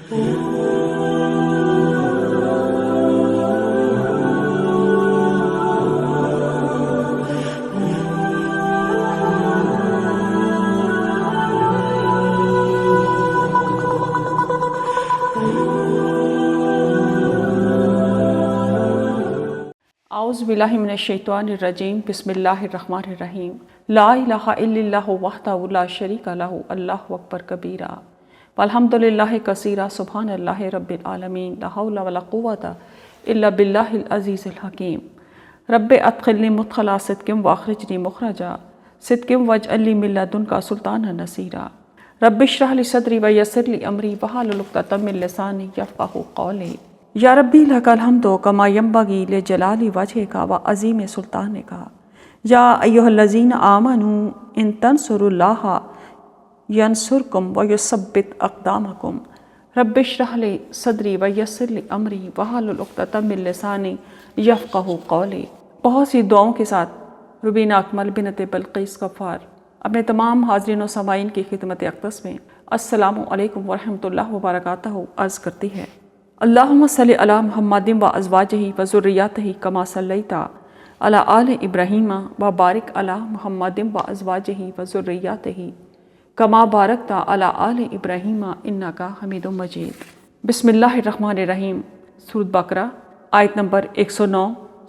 اعوذ باللہ من الشیطان الرجیم، بسم اللہ الرحمن الرحیم۔ لا الہ الا اللہ وحدہ لا شریک لہ، اللہ اکبر کبیرہ، والحمد للہ کثیرہ، سبحان اللہ رب العالمین، لا حول ولا قوۃ الا باللہ العزیز الحکیم۔ رب ادخلنی مدخل صدق واخرجنی مخرج صدق واجعل لی من لدنک سلطانا نصیرا۔ رب اشرح لی صدری ویسر لی امری واحلل عقدۃ من لسانی یفقہوا قولی۔ یا ربی لک الحمد کما ینبغی لجلال وجہک وعظیم سلطانک۔ یا ایھا الذین آمنوا ان تنصروا اللہ ینصرکم ویثبت اقدامکم۔ رب اشرح لی صدری ویسر لی امری واحلل عقدۃ من لسانی یفقہوا قولی۔ بہت سی دعاؤں کے ساتھ ربینہ اکمل بنت بلقیس غفار اپنے تمام حاضرین و سامعین کی خدمت اقدس میں السلام علیکم ورحمۃ اللہ وبرکاتہ عرض کرتی ہے۔ اللہم صلی علی محمد و ازواجہ و ذریاتہ کما صلیت علی آل ابراہیم و بارک علی محمد و ازواجہ و ذریاتہ کما بارکت علی آل ابراہیم انک حمید مجید۔ بسم اللہ الرحمن الرحیم۔ سورۃ بقرہ آیت نمبر 109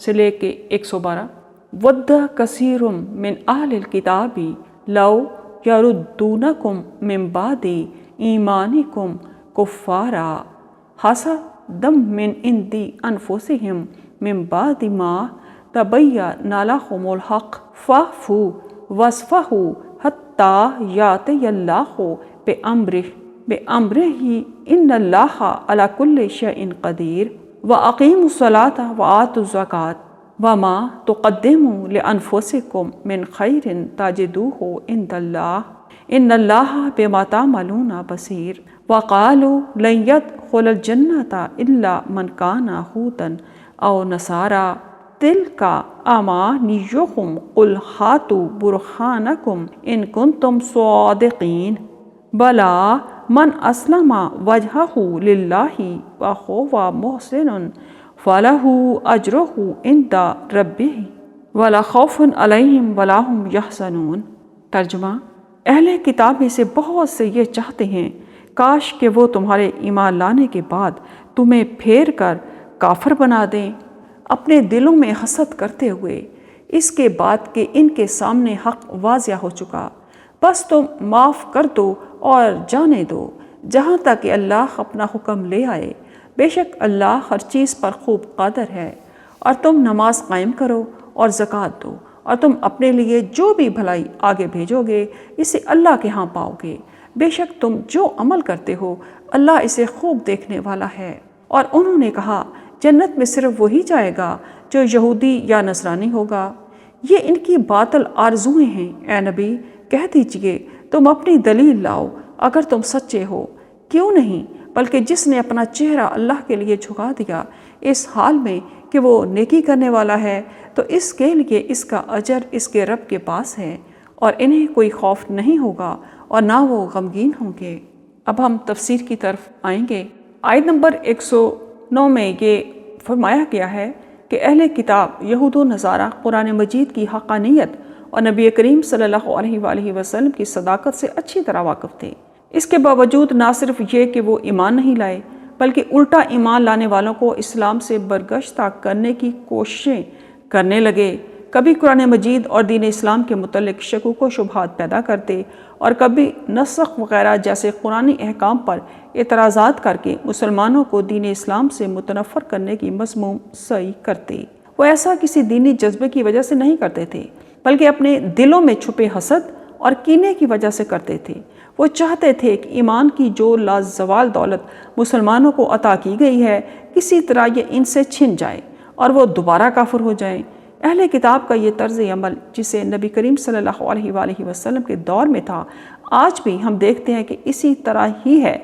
سے لے کے 112۔ ود کثیر من اہل الکتاب لو یردونکم من بعد ایمانکم کفارا حسدا من عند انفسہم من بعد ما تبین لہم الحق فاعفوا واصفحوا حتی یأتی اللہ بأمرہ ان اللہ علی کل شیء قدیر واقیموا الصلاۃ وآتوا الزکاۃ وما تقدموا لانفسکم من خیر تجدوہ عند اللہ ان اللہ بما تعملون بصیر۔ وقالوا لن يدخل الجنۃ الا من کان ھودا او نصارا تلک امانیہم قل ہاتوا برہانکم ان کنتم صادقین بلی من اسلم وجہہ للہ وہو محسن فلہ اجرہ عند ربہ ولا خوف علیہم ولا ھم یحزنون۔ ترجمہ: اہل کتاب میں سے بہت سے یہ چاہتے ہیں کاش کہ وہ تمہارے ایمان لانے کے بعد تمہیں پھیر کر کافر بنا دیں، اپنے دلوں میں حسد کرتے ہوئے، اس کے بعد کہ ان کے سامنے حق واضح ہو چکا۔ بس تم معاف کر دو اور جانے دو جہاں تک کہ اللہ اپنا حکم لے آئے، بے شک اللہ ہر چیز پر خوب قادر ہے۔ اور تم نماز قائم کرو اور زکوٰۃ دو، اور تم اپنے لیے جو بھی بھلائی آگے بھیجو گے اسے اللہ کے ہاں پاؤ گے، بے شک تم جو عمل کرتے ہو اللہ اسے خوب دیکھنے والا ہے۔ اور انہوں نے کہا جنت میں صرف وہی جائے گا جو یہودی یا نصرانی ہوگا۔ یہ ان کی باطل آرزوئیں ہیں۔ اے نبی کہہ دیجئے تم اپنی دلیل لاؤ اگر تم سچے ہو۔ کیوں نہیں، بلکہ جس نے اپنا چہرہ اللہ کے لیے جھکا دیا اس حال میں کہ وہ نیکی کرنے والا ہے تو اس کے لیے اس کا اجر اس کے رب کے پاس ہے، اور انہیں کوئی خوف نہیں ہوگا اور نہ وہ غمگین ہوں گے۔ اب ہم تفسیر کی طرف آئیں گے۔ آیت نمبر 109 میں یہ فرمایا گیا ہے کہ اہل کتاب یہود و نصارہ قرآن مجید کی حقانیت اور نبی کریم صلی اللہ علیہ وآلہ وسلم کی صداقت سے اچھی طرح واقف تھے۔ اس کے باوجود نہ صرف یہ کہ وہ ایمان نہیں لائے بلکہ الٹا ایمان لانے والوں کو اسلام سے برگشتہ کرنے کی کوششیں کرنے لگے۔ کبھی قرآن مجید اور دین اسلام کے متعلق شکوک و شبہات پیدا کرتے اور کبھی نسخ وغیرہ جیسے قرآنی احکام پر اعتراضات کر کے مسلمانوں کو دین اسلام سے متنفر کرنے کی مذموم سعی کرتے۔ وہ ایسا کسی دینی جذبے کی وجہ سے نہیں کرتے تھے بلکہ اپنے دلوں میں چھپے حسد اور کینے کی وجہ سے کرتے تھے۔ وہ چاہتے تھے کہ ایمان کی جو لازوال دولت مسلمانوں کو عطا کی گئی ہے کسی طرح یہ ان سے چھن جائے اور وہ دوبارہ کافر ہو جائیں۔ اہل کتاب کا یہ طرز عمل جسے نبی کریم صلی اللہ علیہ وآلہ وسلم کے دور میں تھا، آج بھی ہم دیکھتے ہیں کہ اسی طرح ہی ہے۔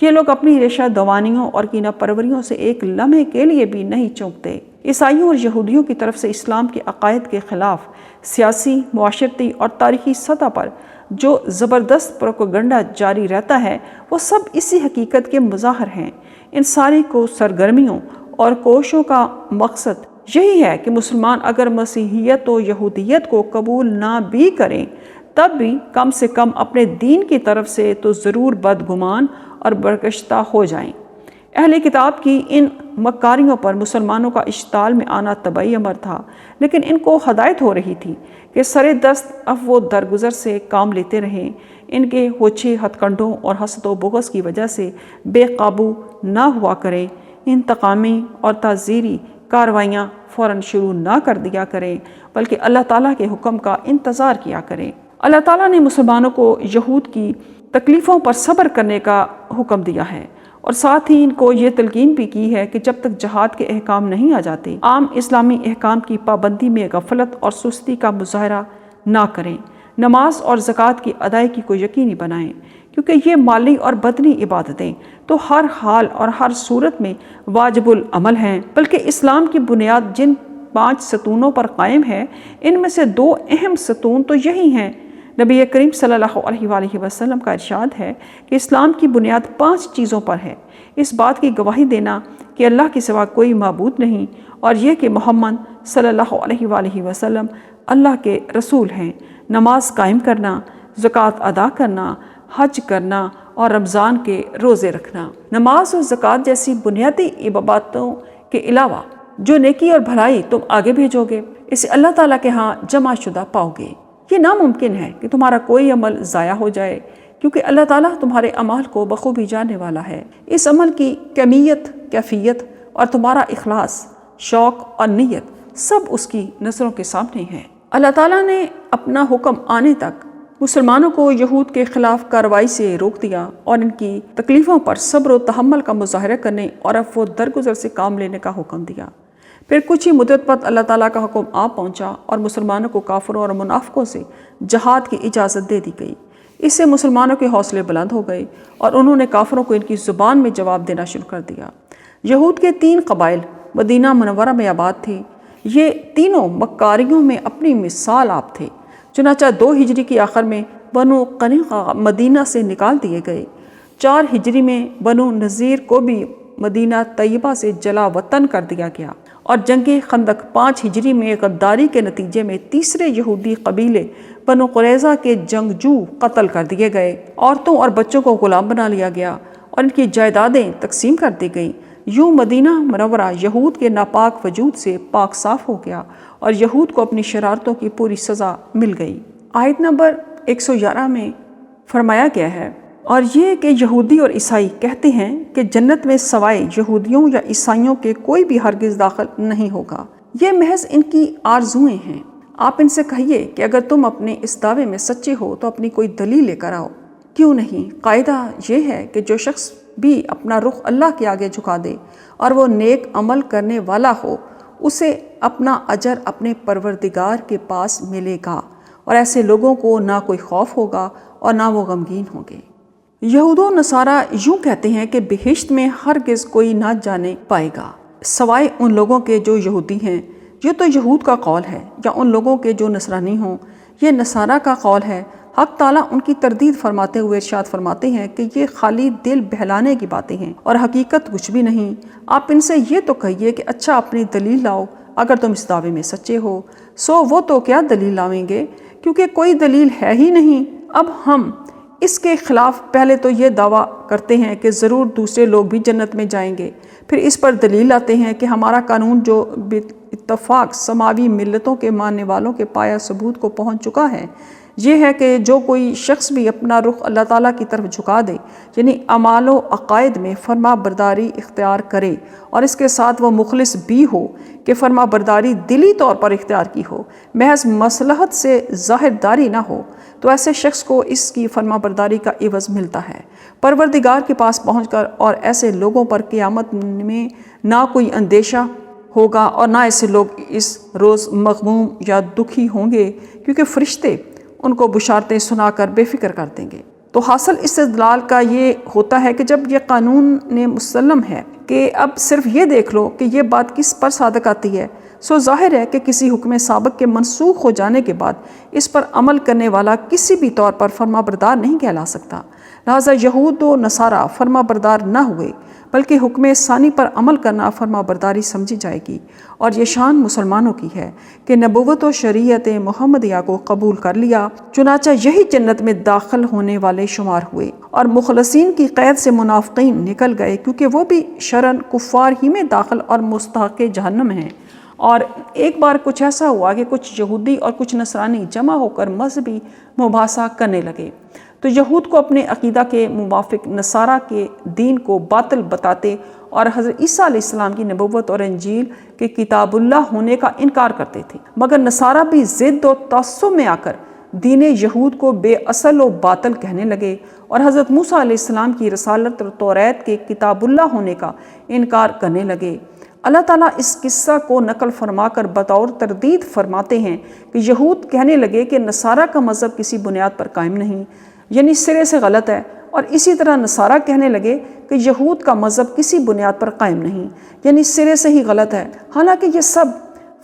یہ لوگ اپنی ریشہ دوانیوں اور کینہ پروریوں سے ایک لمحے کے لیے بھی نہیں چونکتے۔ عیسائیوں اور یہودیوں کی طرف سے اسلام کے عقائد کے خلاف سیاسی، معاشرتی اور تاریخی سطح پر جو زبردست پروپیگنڈا جاری رہتا ہے وہ سب اسی حقیقت کے مظاہر ہیں۔ ان ساری کو سرگرمیوں اور کوششوں کا مقصد یہی ہے کہ مسلمان اگر مسیحیت و یہودیت کو قبول نہ بھی کریں تب بھی کم سے کم اپنے دین کی طرف سے تو ضرور بدگمان اور برگشتہ ہو جائیں۔ اہل کتاب کی ان مکاریوں پر مسلمانوں کا اشتعال میں آنا طبعی امر تھا، لیکن ان کو ہدایت ہو رہی تھی کہ سر دست اب وہ درگزر سے کام لیتے رہیں، ان کے ہوچے ہتھ کنڈوں اور حسد و بغض کی وجہ سے بے قابو نہ ہوا کریں، انتقامی اور تعزیری کاروائیاں فوراً شروع نہ کر دیا کریں، بلکہ اللہ تعالیٰ کے حکم کا انتظار کیا کریں۔ اللہ تعالیٰ نے مسلمانوں کو یہود کی تکلیفوں پر صبر کرنے کا حکم دیا ہے، اور ساتھ ہی ان کو یہ تلقین بھی کی ہے کہ جب تک جہاد کے احکام نہیں آ جاتے عام اسلامی احکام کی پابندی میں غفلت اور سستی کا مظاہرہ نہ کریں، نماز اور زکوٰۃ کی ادائیگی کو یقینی بنائیں، کیونکہ یہ مالی اور بدنی عبادتیں تو ہر حال اور ہر صورت میں واجب العمل ہیں، بلکہ اسلام کی بنیاد جن 5 ستونوں پر قائم ہے ان میں سے 2 اہم ستون تو یہی ہیں۔ نبی کریم صلی اللہ علیہ وآلہ وسلم کا ارشاد ہے کہ اسلام کی بنیاد 5 چیزوں پر ہے، اس بات کی گواہی دینا کہ اللہ کے سوا کوئی معبود نہیں، اور یہ کہ محمد صلی اللہ علیہ وآلہ وسلم اللہ کے رسول ہیں، نماز قائم کرنا، زکوٰۃ ادا کرنا، حج کرنا اور رمضان کے روزے رکھنا۔ نماز اور زکوٰۃ جیسی بنیادی عبادتوں کے علاوہ جو نیکی اور بھلائی تم آگے بھیجو گے اسے اللہ تعالیٰ کے ہاں جمع شدہ پاؤ گے۔ یہ ناممکن ہے کہ تمہارا کوئی عمل ضائع ہو جائے، کیونکہ اللہ تعالیٰ تمہارے اعمال کو بخوبی جاننے والا ہے۔ اس عمل کی کمیت، کیفیت اور تمہارا اخلاص، شوق اور نیت سب اس کی نظروں کے سامنے ہے۔ اللہ تعالیٰ نے اپنا حکم آنے تک مسلمانوں کو یہود کے خلاف کارروائی سے روک دیا اور ان کی تکلیفوں پر صبر و تحمل کا مظاہرہ کرنے اور اب وہ درگزر سے کام لینے کا حکم دیا۔ پھر کچھ ہی مدت بعد اللہ تعالیٰ کا حکم آ پہنچا اور مسلمانوں کو کافروں اور منافقوں سے جہاد کی اجازت دے دی گئی۔ اس سے مسلمانوں کے حوصلے بلند ہو گئے اور انہوں نے کافروں کو ان کی زبان میں جواب دینا شروع کر دیا۔ یہود کے 3 قبائل مدینہ منورہ میں آباد تھے، یہ تینوں مکاریوں میں اپنی مثال آپ تھے۔ چنانچہ 2 ہجری کی آخر میں بنو قینقاع مدینہ سے نکال دیے گئے، 4 ہجری میں بنو نذیر کو بھی مدینہ طیبہ سے جلا وطن کر دیا گیا، اور جنگ خندق 5 ہجری میں غداری کے نتیجے میں تیسرے یہودی قبیلے بنو قریظہ کے جنگجو قتل کر دیے گئے، عورتوں اور بچوں کو غلام بنا لیا گیا اور ان کی جائیدادیں تقسیم کر دی گئیں۔ یوں مدینہ منورہ یہود کے ناپاک وجود سے پاک صاف ہو گیا اور یہود کو اپنی شرارتوں کی پوری سزا مل گئی۔ آیت نمبر 111 میں فرمایا گیا ہے، اور یہ کہ یہودی اور عیسائی کہتے ہیں کہ جنت میں سوائے یہودیوں یا عیسائیوں کے کوئی بھی ہرگز داخل نہیں ہوگا، یہ محض ان کی آرزوئیں ہیں۔ آپ ان سے کہیے کہ اگر تم اپنے اس دعوے میں سچے ہو تو اپنی کوئی دلیل لے کر آؤ۔ کیوں نہیں؟ قاعدہ یہ ہے کہ جو شخص بھی اپنا رخ اللہ کے آگے جھکا دے اور وہ نیک عمل کرنے والا ہو، اسے اپنا اجر اپنے پروردگار کے پاس ملے گا، اور ایسے لوگوں کو نہ کوئی خوف ہوگا اور نہ وہ غمگین ہوں گے۔ یہود و نصارہ یوں کہتے ہیں کہ بہشت میں ہرگز کوئی نہ جانے پائے گا سوائے ان لوگوں کے جو یہودی ہیں، یہ تو یہود کا قول ہے، یا ان لوگوں کے جو نصرانی ہوں، یہ نصارہ کا قول ہے۔ حق تعالیٰ ان کی تردید فرماتے ہوئے ارشاد فرماتے ہیں کہ یہ خالی دل بہلانے کی باتیں ہیں اور حقیقت کچھ بھی نہیں۔ آپ ان سے یہ تو کہیے کہ اچھا اپنی دلیل لاؤ اگر تم اس دعوے میں سچے ہو۔ سو وہ تو کیا دلیل لاویں گے، کیونکہ کوئی دلیل ہے ہی نہیں۔ اب ہم اس کے خلاف پہلے تو یہ دعویٰ کرتے ہیں کہ ضرور دوسرے لوگ بھی جنت میں جائیں گے، پھر اس پر دلیل لاتے ہیں کہ ہمارا قانون جو اتفاق سماوی ملتوں کے ماننے والوں کے پایا ثبوت کو پہنچ چکا ہے، یہ ہے کہ جو کوئی شخص بھی اپنا رخ اللہ تعالیٰ کی طرف جھکا دے، یعنی اعمال و عقائد میں فرما برداری اختیار کرے اور اس کے ساتھ وہ مخلص بھی ہو کہ فرما برداری دلی طور پر اختیار کی ہو، محض مصلحت سے ظاہر داری نہ ہو، تو ایسے شخص کو اس کی فرما برداری کا عوض ملتا ہے پروردگار کے پاس پہنچ کر، اور ایسے لوگوں پر قیامت میں نہ کوئی اندیشہ ہوگا اور نہ ایسے لوگ اس روز مغموم یا دکھی ہوں گے، کیونکہ فرشتے ان کو بشارتیں سنا کر بے فکر کر دیں گے۔ تو حاصل استدلال کا یہ ہوتا ہے کہ جب یہ قانون مسلم ہے کہ اب صرف یہ دیکھ لو کہ یہ بات کس پر صادق آتی ہے، سو ظاہر ہے کہ کسی حکم سابق کے منسوخ ہو جانے کے بعد اس پر عمل کرنے والا کسی بھی طور پر فرما بردار نہیں کہلا سکتا۔ لہٰذا یہود و نصارہ فرما بردار نہ ہوئے، بلکہ حکم ثانی پر عمل کرنا فرما برداری سمجھی جائے گی، اور یہ شان مسلمانوں کی ہے کہ نبوت و شریعت محمدیہ کو قبول کر لیا، چنانچہ یہی جنت میں داخل ہونے والے شمار ہوئے، اور مخلصین کی قید سے منافقین نکل گئے، کیونکہ وہ بھی شرعاً کفار ہی میں داخل اور مستحق جہنم ہیں۔ اور ایک بار کچھ ایسا ہوا کہ کچھ یہودی اور کچھ نصرانی جمع ہو کر مذہبی مباحثہ کرنے لگے، تو یہود کو اپنے عقیدہ کے موافق نصارہ کے دین کو باطل بتاتے اور حضرت عیسیٰ علیہ السلام کی نبوت اور انجیل کے کتاب اللہ ہونے کا انکار کرتے تھے، مگر نصارہ بھی ضد و تعصب میں آ کر دین یہود کو بے اصل و باطل کہنے لگے اور حضرت موسیٰ علیہ السلام کی رسالت اور توریت کے کتاب اللہ ہونے کا انکار کرنے لگے۔ اللہ تعالیٰ اس قصہ کو نقل فرما کر بطور تردید فرماتے ہیں کہ یہود کہنے لگے کہ نصارہ کا مذہب کسی بنیاد پر قائم نہیں، یعنی سرے سے غلط ہے، اور اسی طرح نصارہ کہنے لگے کہ یہود کا مذہب کسی بنیاد پر قائم نہیں، یعنی سرے سے ہی غلط ہے۔ حالانکہ یہ سب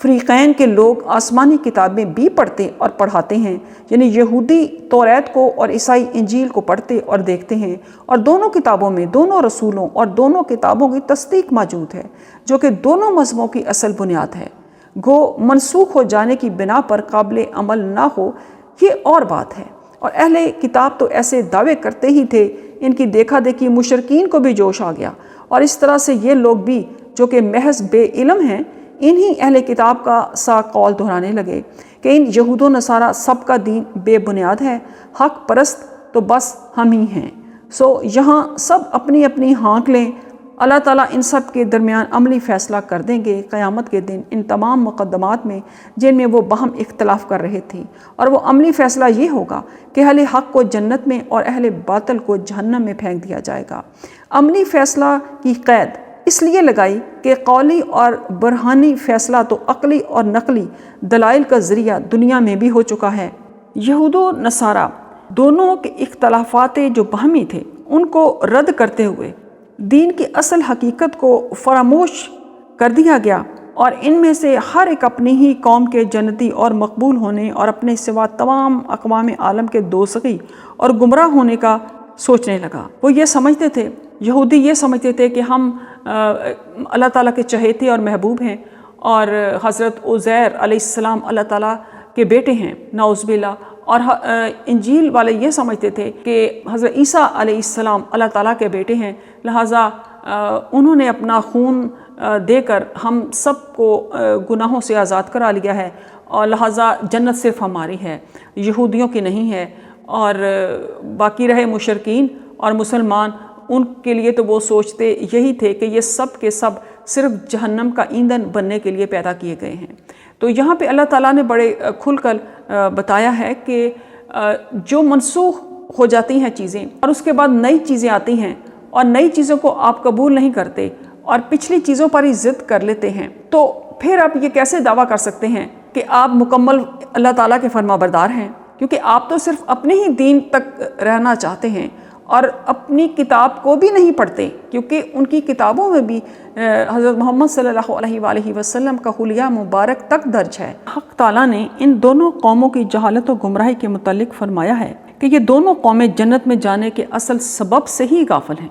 فریقین کے لوگ آسمانی کتابیں بھی پڑھتے اور پڑھاتے ہیں، یعنی یہودی توریت کو اور عیسائی انجیل کو پڑھتے اور دیکھتے ہیں، اور دونوں کتابوں میں دونوں رسولوں اور دونوں کتابوں کی تصدیق موجود ہے، جو کہ دونوں مذہبوں کی اصل بنیاد ہے۔ گو منسوخ ہو جانے کی بنا پر قابل عمل نہ ہو، یہ اور بات ہے، اور اہل کتاب تو ایسے دعوے کرتے ہی تھے، ان کی دیکھا دیکھی مشرکین کو بھی جوش آ گیا، اور اس طرح سے یہ لوگ بھی جو کہ محض بے علم ہیں انہی اہل کتاب کا سا قول دہرانے لگے کہ ان یہود و نصارہ سب کا دین بے بنیاد ہے، حق پرست تو بس ہم ہی ہیں۔ سو یہاں سب اپنی اپنی ہانک لیں، اللہ تعالیٰ ان سب کے درمیان عملی فیصلہ کر دیں گے قیامت کے دن ان تمام مقدمات میں جن میں وہ باہم اختلاف کر رہے تھے، اور وہ عملی فیصلہ یہ ہوگا کہ اہل حق کو جنت میں اور اہل باطل کو جہنم میں پھینک دیا جائے گا۔ عملی فیصلہ کی قید اس لیے لگائی کہ قولی اور برہانی فیصلہ تو عقلی اور نقلی دلائل کا ذریعہ دنیا میں بھی ہو چکا ہے۔ یہود و نصارہ دونوں کے اختلافات جو باہمی تھے ان کو رد کرتے ہوئے دین کی اصل حقیقت کو فراموش کر دیا گیا، اور ان میں سے ہر ایک اپنی ہی قوم کے جنتی اور مقبول ہونے اور اپنے سوا تمام اقوام عالم کے دوزخی اور گمراہ ہونے کا سوچنے لگا۔ وہ یہ سمجھتے تھے، یہودی یہ سمجھتے تھے کہ ہم اللہ تعالیٰ کے چہیتے اور محبوب ہیں، اور حضرت عزیر علیہ السلام اللہ تعالیٰ کے بیٹے ہیں، نعوذ باللہ، اور انجیل والے یہ سمجھتے تھے کہ حضرت عیسیٰ علیہ السلام اللہ تعالیٰ کے بیٹے ہیں، لہٰذا انہوں نے اپنا خون دے کر ہم سب کو گناہوں سے آزاد کرا لیا ہے، اور لہٰذا جنت صرف ہماری ہے، یہودیوں کی نہیں ہے، اور باقی رہے مشرکین اور مسلمان، ان کے لیے تو وہ سوچتے یہی تھے کہ یہ سب کے سب صرف جہنم کا ایندھن بننے کے لیے پیدا کیے گئے ہیں۔ تو یہاں پہ اللہ تعالیٰ نے بڑے کھل کر بتایا ہے کہ جو منسوخ ہو جاتی ہیں چیزیں اور اس کے بعد نئی چیزیں آتی ہیں، اور نئی چیزوں کو آپ قبول نہیں کرتے اور پچھلی چیزوں پر ہی ضد کر لیتے ہیں، تو پھر آپ یہ کیسے دعویٰ کر سکتے ہیں کہ آپ مکمل اللہ تعالیٰ کے فرما بردار ہیں؟ کیونکہ آپ تو صرف اپنے ہی دین تک رہنا چاہتے ہیں اور اپنی کتاب کو بھی نہیں پڑھتے، کیونکہ ان کی کتابوں میں بھی حضرت محمد صلی اللہ علیہ وآلہ وسلم کا حلیہ مبارک تک درج ہے۔ حق تعالیٰ نے ان دونوں قوموں کی جہالت و گمراہی کے متعلق فرمایا ہے کہ یہ دونوں قومیں جنت میں جانے کے اصل سبب سے ہی غافل ہیں،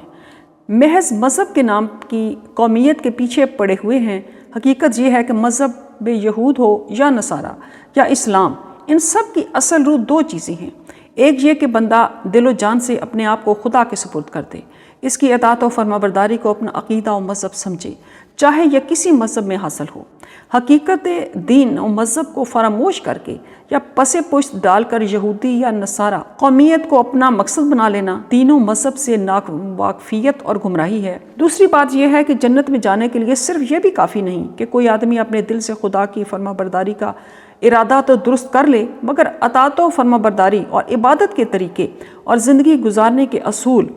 محض مذہب کے نام کی قومیت کے پیچھے پڑے ہوئے ہیں۔ حقیقت یہ ہے کہ مذہب یہود ہو یا نصارہ یا اسلام، ان سب کی اصل روح دو چیزیں ہیں۔ ایک یہ کہ بندہ دل و جان سے اپنے آپ کو خدا کے سپرد کر دے، اس کی اطاعت و فرما برداری کو اپنا عقیدہ و مذہب سمجھے، چاہے یہ کسی مذہب میں حاصل ہو۔ حقیقت دین و مذہب کو فراموش کر کے یا پس پشت ڈال کر یہودی یا نصارہ قومیت کو اپنا مقصد بنا لینا دین و مذہب سے ناواقفیت اور گمراہی ہے۔ دوسری بات یہ ہے کہ جنت میں جانے کے لیے صرف یہ بھی کافی نہیں کہ کوئی آدمی اپنے دل سے خدا کی فرما برداری کا ارادہ تو درست کر لے، مگر اطاعت و فرما برداری اور عبادت کے طریقے اور زندگی گزارنے کے اصول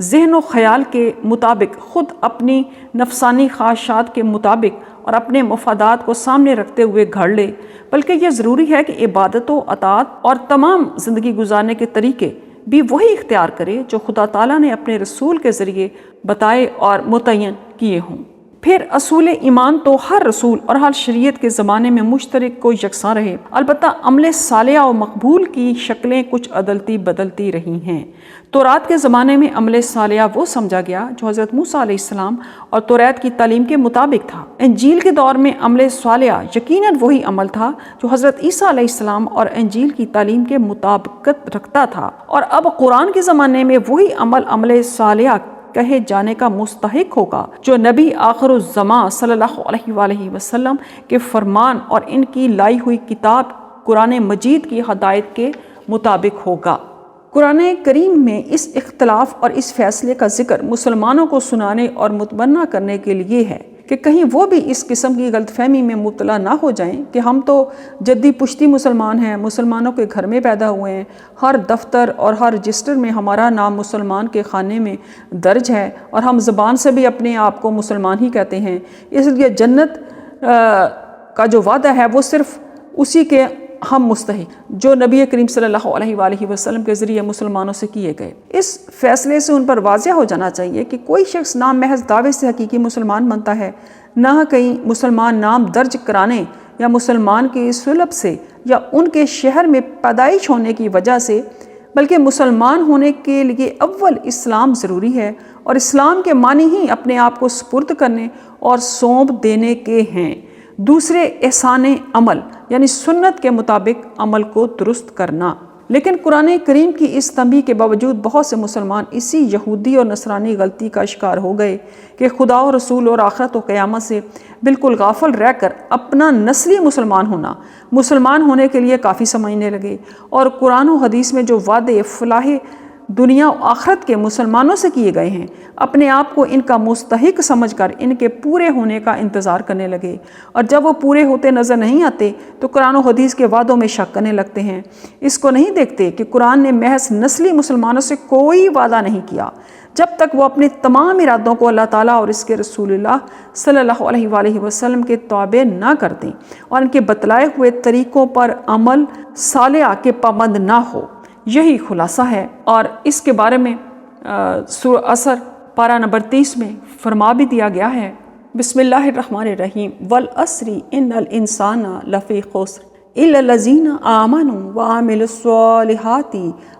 ذہن و خیال کے مطابق خود اپنی نفسانی خواہشات کے مطابق اور اپنے مفادات کو سامنے رکھتے ہوئے گھڑ لے، بلکہ یہ ضروری ہے کہ عبادت و اطاعت اور تمام زندگی گزارنے کے طریقے بھی وہی اختیار کرے جو خدا تعالیٰ نے اپنے رسول کے ذریعے بتائے اور متعین کیے ہوں۔ پھر اصول ایمان تو ہر رسول اور ہر شریعت کے زمانے میں مشترک کو یکساں رہے، البتہ عمل صالحہ و مقبول کی شکلیں کچھ عدلتی بدلتی رہی ہیں۔ تورات کے زمانے میں عمل صالحہ وہ سمجھا گیا جو حضرت موسیٰ علیہ السلام اور توریت کی تعلیم کے مطابق تھا۔ انجیل کے دور میں عمل صالحہ یقیناً وہی عمل تھا جو حضرت عیسیٰ علیہ السلام اور انجیل کی تعلیم کے مطابقت رکھتا تھا، اور اب قرآن کے زمانے میں وہی عمل صالحہ کہے جانے کا مستحق ہوگا جو نبی آخر الزمان صلی اللہ علیہ وآلہ وسلم کے فرمان اور ان کی لائی ہوئی کتاب قرآن مجید کی ہدایت کے مطابق ہوگا۔ قرآن کریم میں اس اختلاف اور اس فیصلے کا ذکر مسلمانوں کو سنانے اور مطمئنہ کرنے کے لیے ہے کہ کہیں وہ بھی اس قسم کی غلط فہمی میں مبتلا نہ ہو جائیں کہ ہم تو جدی پشتی مسلمان ہیں، مسلمانوں کے گھر میں پیدا ہوئے ہیں، ہر دفتر اور ہر رجسٹر میں ہمارا نام مسلمان کے خانے میں درج ہے، اور ہم زبان سے بھی اپنے آپ کو مسلمان ہی کہتے ہیں، اس لیے جنت کا جو وعدہ ہے وہ صرف اسی کے ہم مستحق جو نبی کریم صلی اللہ علیہ وآلہ وسلم کے ذریعے مسلمانوں سے کیے گئے۔ اس فیصلے سے ان پر واضح ہو جانا چاہیے کہ کوئی شخص نام محض دعوے سے حقیقی مسلمان بنتا ہے، نہ کہیں مسلمان نام درج کرانے یا مسلمان کی صلب سے یا ان کے شہر میں پیدائش ہونے کی وجہ سے، بلکہ مسلمان ہونے کے لیے اول اسلام ضروری ہے، اور اسلام کے معنی ہی اپنے آپ کو سپرد کرنے اور سونپ دینے کے ہیں۔ دوسرے احسان عمل یعنی سنت کے مطابق عمل کو درست کرنا۔ لیکن قرآن کریم کی اس تنبیہ کے باوجود بہت سے مسلمان اسی یہودی اور نصرانی غلطی کا شکار ہو گئے کہ خدا و رسول اور آخرت و قیامت سے بالکل غافل رہ کر اپنا نسلی مسلمان ہونے کے لیے کافی سمجھنے لگے، اور قرآن و حدیث میں جو وعدے فلاح دنیا و آخرت کے مسلمانوں سے کیے گئے ہیں اپنے آپ کو ان کا مستحق سمجھ کر ان کے پورے ہونے کا انتظار کرنے لگے، اور جب وہ پورے ہوتے نظر نہیں آتے تو قرآن و حدیث کے وعدوں میں شک کرنے لگتے ہیں۔ اس کو نہیں دیکھتے کہ قرآن نے محض نسلی مسلمانوں سے کوئی وعدہ نہیں کیا جب تک وہ اپنے تمام ارادوں کو اللہ تعالیٰ اور اس کے رسول اللہ صلی اللہ علیہ وآلہ وسلم کے تابع نہ کر دیں اور ان کے بتلائے ہوئے طریقوں پر عمل صالحہ کے پابند نہ ہو۔ یہی خلاصہ ہے، اور اس کے بارے میں سورہ عصر پارہ نمبر 30 میں فرما بھی دیا گیا ہے، بسم اللہ الرحمن الرحیم، والعصر ان الانسان لفی خسر الا الذین آمنوا وعملوا الصالحات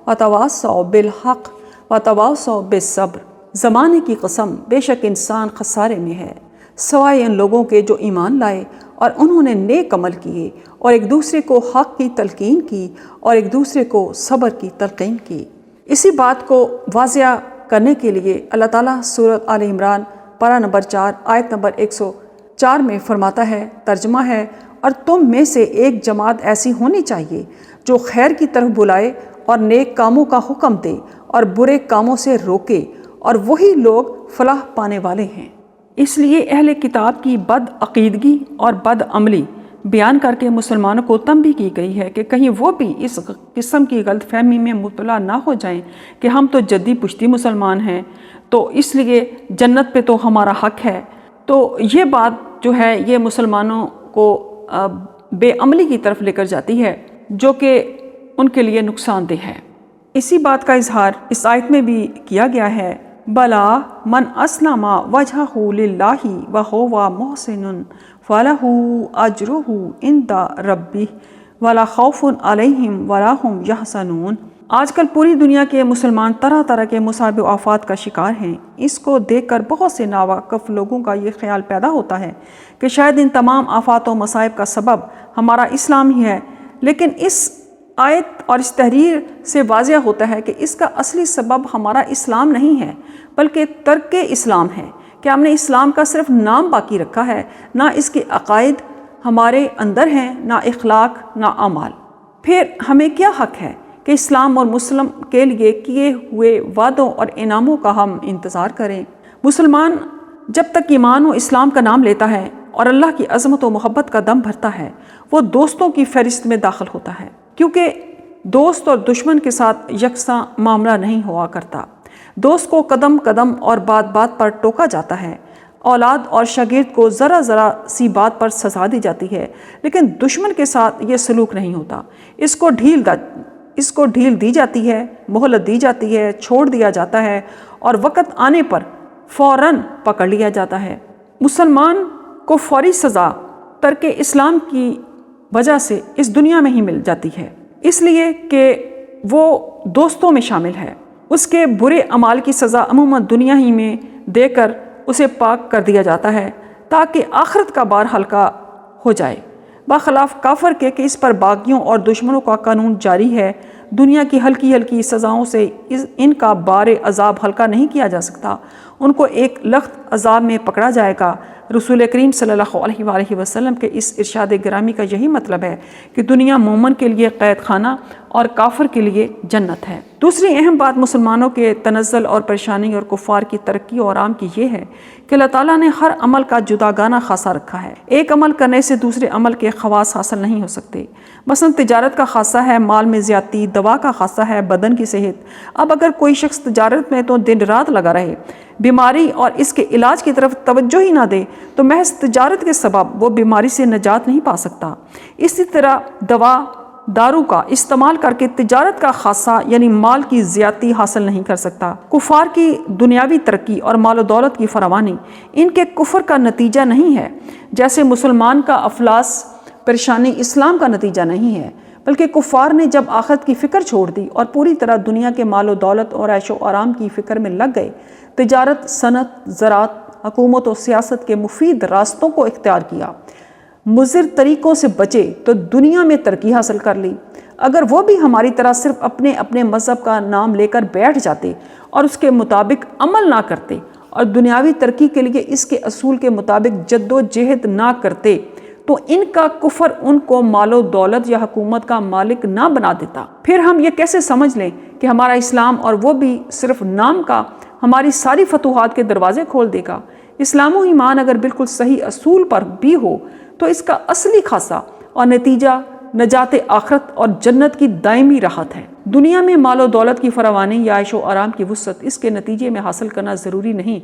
وتواصوا بالحق وتواصوا بالصبر۔ زمانے کی قسم، بے شک انسان خسارے میں ہے سوائے ان لوگوں کے جو ایمان لائے اور انہوں نے نیک عمل کیے اور ایک دوسرے کو حق کی تلقین کی اور ایک دوسرے کو صبر کی تلقین کی۔ اسی بات کو واضح کرنے کے لیے اللہ تعالیٰ سورۃ آل عمران پارہ نمبر 4 آیت نمبر 104 میں فرماتا ہے، ترجمہ ہے، اور تم میں سے ایک جماعت ایسی ہونی چاہیے جو خیر کی طرف بلائے اور نیک کاموں کا حکم دے اور برے کاموں سے روکے، اور وہی لوگ فلاح پانے والے ہیں۔ اس لیے اہل کتاب کی بد عقیدگی اور بد عملی بیان کر کے مسلمانوں کو تنبیہ کی گئی ہے کہ کہیں وہ بھی اس قسم کی غلط فہمی میں مبتلا نہ ہو جائیں کہ ہم تو جدی پشتی مسلمان ہیں، تو اس لیے جنت پہ تو ہمارا حق ہے۔ تو یہ بات جو ہے یہ مسلمانوں کو بے عملی کی طرف لے کر جاتی ہے جو کہ ان کے لیے نقصان دہ ہے۔ اسی بات کا اظہار اس آیت میں بھی کیا گیا ہے، بلا من اسلم وجہہ للہ وہو محسن فلہ اجرہ عند ربہ ولا خوف علیہم ولا ہم یحزنون۔ آج کل پوری دنیا کے مسلمان طرح طرح کے مصائب و آفات کا شکار ہیں۔ اس کو دیکھ کر بہت سے ناواقف لوگوں کا یہ خیال پیدا ہوتا ہے کہ شاید ان تمام آفات و مصائب کا سبب ہمارا اسلام ہی ہے، لیکن اس آیت اور اس تحریر سے واضح ہوتا ہے کہ اس کا اصلی سبب ہمارا اسلام نہیں ہے بلکہ ترک اسلام ہے، کہ ہم نے اسلام کا صرف نام باقی رکھا ہے، نہ اس کے عقائد ہمارے اندر ہیں، نہ اخلاق، نہ اعمال۔ پھر ہمیں کیا حق ہے کہ اسلام اور مسلم کے لیے کیے ہوئے وعدوں اور انعاموں کا ہم انتظار کریں؟ مسلمان جب تک ایمان و اسلام کا نام لیتا ہے اور اللہ کی عظمت و محبت کا دم بھرتا ہے، وہ دوستوں کی فہرست میں داخل ہوتا ہے، کیونکہ دوست اور دشمن کے ساتھ یکساں معاملہ نہیں ہوا کرتا۔ دوست کو قدم قدم اور بات بات پر ٹوکا جاتا ہے، اولاد اور شاگرد کو ذرا ذرا سی بات پر سزا دی جاتی ہے، لیکن دشمن کے ساتھ یہ سلوک نہیں ہوتا، اس کو ڈھیل اس کو ڈھیل دی جاتی ہے، مہلت دی جاتی ہے، چھوڑ دیا جاتا ہے اور وقت آنے پر فوراً پکڑ لیا جاتا ہے۔ مسلمان کو فوری سزا ترک اسلام کی وجہ سے اس دنیا میں ہی مل جاتی ہے، اس لیے کہ وہ دوستوں میں شامل ہے۔ اس کے برے اعمال کی سزا عموماً دنیا ہی میں دے کر اسے پاک کر دیا جاتا ہے تاکہ آخرت کا بار ہلکا ہو جائے، برخلاف کافر کے کہ اس پر باغیوں اور دشمنوں کا قانون جاری ہے۔ دنیا کی ہلکی ہلکی سزاؤں سے ان کا بار عذاب ہلکا نہیں کیا جا سکتا، ان کو ایک لخت عذاب میں پکڑا جائے گا۔ رسول کریم صلی اللہ علیہ وآلہ وسلم کے اس ارشاد گرامی کا یہی مطلب ہے کہ دنیا مومن کے لیے قید خانہ اور کافر کے لیے جنت ہے۔ دوسری اہم بات مسلمانوں کے تنزل اور پریشانی اور کفار کی ترقی اور آرام کی یہ ہے کہ اللہ تعالیٰ نے ہر عمل کا جداگانہ خاصہ رکھا ہے۔ ایک عمل کرنے سے دوسرے عمل کے خواص حاصل نہیں ہو سکتے۔ مثلا تجارت کا خاصہ ہے مال میں زیادتی، دوا کا خاصہ ہے بدن کی صحت۔ اب اگر کوئی شخص تجارت میں تو دن رات لگا رہے، بیماری اور اس کے علاج کی طرف توجہ ہی نہ دے تو محض تجارت کے سبب وہ بیماری سے نجات نہیں پا سکتا۔ اسی طرح دوا دارو کا استعمال کر کے تجارت کا خاصہ یعنی مال کی زیادتی حاصل نہیں کر سکتا۔ کفار کی دنیاوی ترقی اور مال و دولت کی فراوانی ان کے کفر کا نتیجہ نہیں ہے، جیسے مسلمان کا افلاس پریشانی اسلام کا نتیجہ نہیں ہے، بلکہ کفار نے جب آخرت کی فکر چھوڑ دی اور پوری طرح دنیا کے مال و دولت اور عیش و آرام کی فکر میں لگ گئے، تجارت، صنعت، زراعت، حکومت و سیاست کے مفید راستوں کو اختیار کیا، مضر طریقوں سے بچے تو دنیا میں ترقی حاصل کر لی۔ اگر وہ بھی ہماری طرح صرف اپنے اپنے مذہب کا نام لے کر بیٹھ جاتے اور اس کے مطابق عمل نہ کرتے اور دنیاوی ترقی کے لیے اس کے اصول کے مطابق جد و جہد نہ کرتے تو ان کا کفر ان کو مال و دولت یا حکومت کا مالک نہ بنا دیتا۔ پھر ہم یہ کیسے سمجھ لیں کہ ہمارا اسلام اور وہ بھی صرف نام کا ہماری ساری فتوحات کے دروازے کھول دے گا؟ اسلام و ایمان اگر بالکل صحیح اصول پر بھی ہو تو اس کا اصلی خاصہ اور نتیجہ نجات آخرت اور جنت کی دائمی راحت ہے۔ دنیا میں مال و دولت کی فراوانی یا عیش و آرام کی وسعت اس کے نتیجے میں حاصل کرنا ضروری نہیں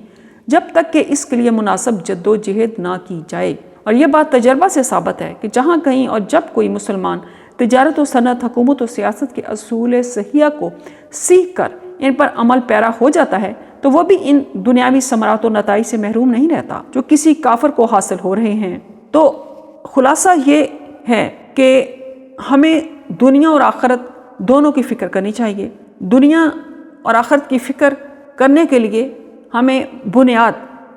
جب تک کہ اس کے لیے مناسب جد و جہد نہ کی جائے۔ اور یہ بات تجربہ سے ثابت ہے کہ جہاں کہیں اور جب کوئی مسلمان تجارت و صنعت، حکومت و سیاست کے اصول صحیحہ کو سیکھ کر ان پر عمل پیرا ہو جاتا ہے تو وہ بھی ان دنیاوی ثمرات و نتائج سے محروم نہیں رہتا جو کسی کافر کو حاصل ہو رہے ہیں۔ تو خلاصہ یہ ہے کہ ہمیں دنیا اور آخرت دونوں کی فکر کرنی چاہیے۔ دنیا اور آخرت کی فکر کرنے کے لیے ہمیں بنیاد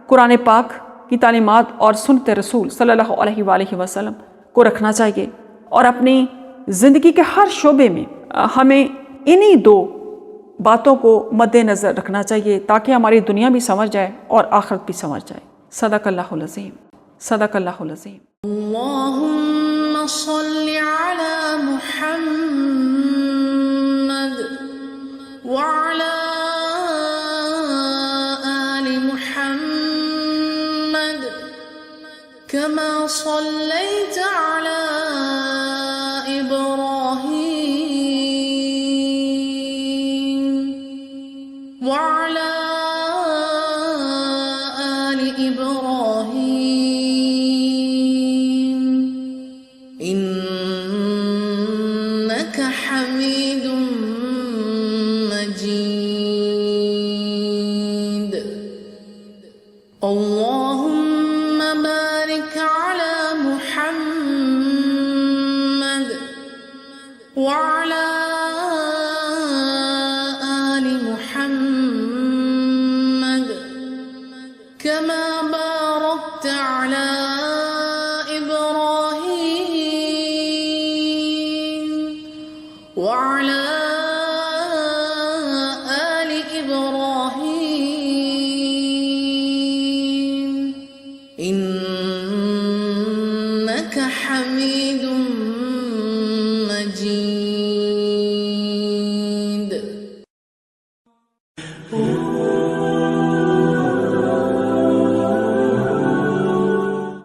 قرآن پاک کی تعلیمات اور سنت رسول صلی اللہ علیہ وآلہ وسلم کو رکھنا چاہیے، اور اپنی زندگی کے ہر شعبے میں ہمیں انہی دو باتوں کو مد نظر رکھنا چاہیے تاکہ ہماری دنیا بھی سمجھ جائے اور آخرت بھی سمجھ جائے۔ صدق اللہ العظیم، صدق اللہ العظیم۔ اللہم صلی علی محمد وعلی آل محمد کما صلیت علی وعلى آل إبراهيم إنك حميد مجيد اللهم بارك على محمد وعلى كما باركت على إبراهيم وعلى آل إبراهيم إنك حميد